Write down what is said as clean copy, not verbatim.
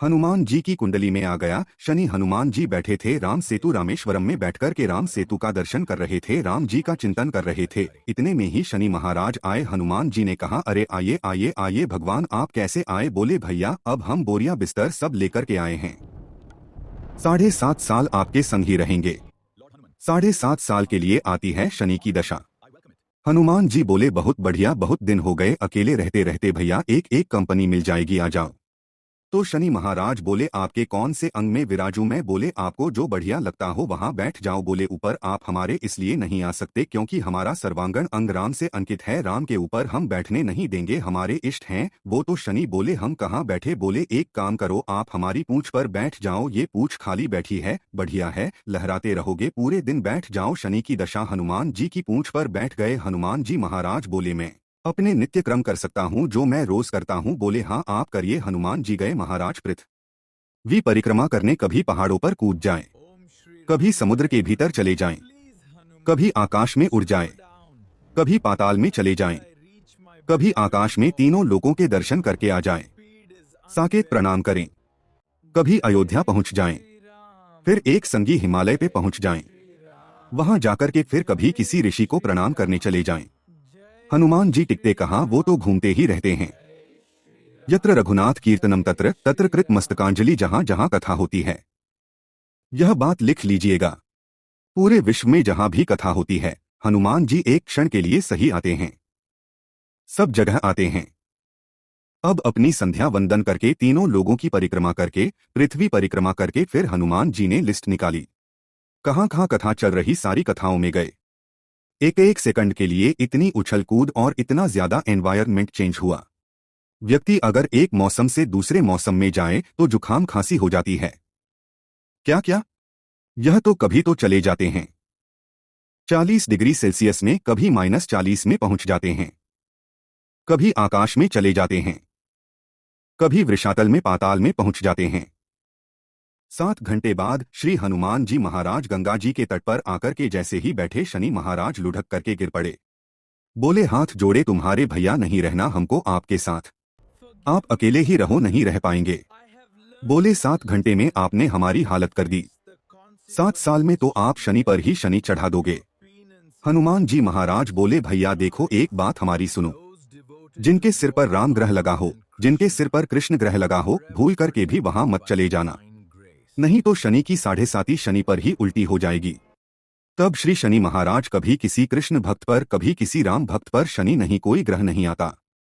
हनुमान जी की कुंडली में आ गया शनि। हनुमान जी बैठे थे राम सेतु रामेश्वरम में बैठकर के राम सेतु का दर्शन कर रहे थे, राम जी का चिंतन कर रहे थे। इतने में ही शनि महाराज आए। हनुमान जी ने कहा, अरे आइए आइए आइए भगवान, आप कैसे आए? बोले, भैया अब हम बोरिया बिस्तर सब लेकर के आए हैं। 7.5 साल आपके संग ही रहेंगे। 7.5 साल के लिए आती है शनि की दशा। हनुमान जी बोले, बहुत बढ़िया, बहुत दिन हो गए अकेले रहते रहते, भैया एक एक कंपनी मिल जाएगी, आ जाओ। तो शनि महाराज बोले, आपके कौन से अंग में विराजू मैं? बोले, आपको जो बढ़िया लगता हो वहां बैठ जाओ। बोले, ऊपर आप हमारे इसलिए नहीं आ सकते क्योंकि हमारा सर्वांगण अंग राम से अंकित है, राम के ऊपर हम बैठने नहीं देंगे, हमारे इष्ट हैं वो। तो शनि बोले, हम कहाँ बैठे? बोले, एक काम करो, आप हमारी पूंछ पर बैठ जाओ, ये पूंछ खाली बैठी है, बढ़िया है, लहराते रहोगे पूरे दिन, बैठ जाओ। शनि की दशा। हनुमान जी की पूंछ पर बैठ गए। हनुमान जी महाराज बोले, मैं अपने नित्य क्रम कर सकता हूँ जो मैं रोज करता हूँ। बोले, हाँ आप करिए। हनुमान जी गए महाराज पृथ्वी परिक्रमा करने, कभी पहाड़ों पर कूद जाएं, कभी समुद्र के भीतर चले जाएं, कभी आकाश में उड़ जाएं, कभी पाताल में चले जाएं, कभी आकाश में तीनों लोकों के दर्शन करके आ जाएं, साकेत प्रणाम करें, कभी अयोध्या पहुंच जाएं, फिर एक संगी हिमालय पे पहुंच जाएं, वहां जाकर के फिर कभी किसी ऋषि को प्रणाम करने चले जाएं। हनुमान जी टिकते कहाँ, वो तो घूमते ही रहते हैं। यत्र रघुनाथ कीर्तनम तत्र तत्र कृत मस्तकांजलि, जहां जहां कथा होती है। यह बात लिख लीजिएगा, पूरे विश्व में जहां भी कथा होती है हनुमान जी एक क्षण के लिए सही आते हैं, सब जगह आते हैं। अब अपनी संध्या वंदन करके, तीनों लोगों की परिक्रमा करके, पृथ्वी परिक्रमा करके, फिर हनुमान जी ने लिस्ट निकाली, कहां कहां कथा चल रही, सारी कथाओं में गए। एक एक सेकंड के लिए इतनी उछल कूद और इतना ज्यादा एनवायरनमेंट चेंज हुआ। व्यक्ति अगर एक मौसम से दूसरे मौसम में जाए तो जुकाम खांसी हो जाती है। क्या क्या, यह तो कभी तो चले जाते हैं 40 डिग्री सेल्सियस में, कभी -40 में पहुंच जाते हैं, कभी आकाश में चले जाते हैं, कभी वृषातल में पाताल में पहुंच जाते हैं। 7 घंटे बाद श्री हनुमान जी महाराज गंगा जी के तट पर आकर के जैसे ही बैठे, शनि महाराज लुढ़क करके गिर पड़े। बोले, हाथ जोड़े, तुम्हारे भैया नहीं रहना हमको आपके साथ, आप अकेले ही रहो, नहीं रह पाएंगे। बोले, 7 घंटे में आपने हमारी हालत कर दी, 7 साल में तो आप शनि पर ही शनि चढ़ा दोगे। हनुमान जी महाराज बोले, भैया देखो एक बात हमारी सुनो, जिनके सिर पर राम ग्रह लगा हो, जिनके सिर पर कृष्ण ग्रह लगा हो, भूल करके भी वहां मत चले जाना, नहीं तो शनि की 7.5 शनि पर ही उल्टी हो जाएगी। तब श्री शनि महाराज कभी किसी कृष्ण भक्त पर, कभी किसी राम भक्त पर, शनि नहीं, कोई ग्रह नहीं आता।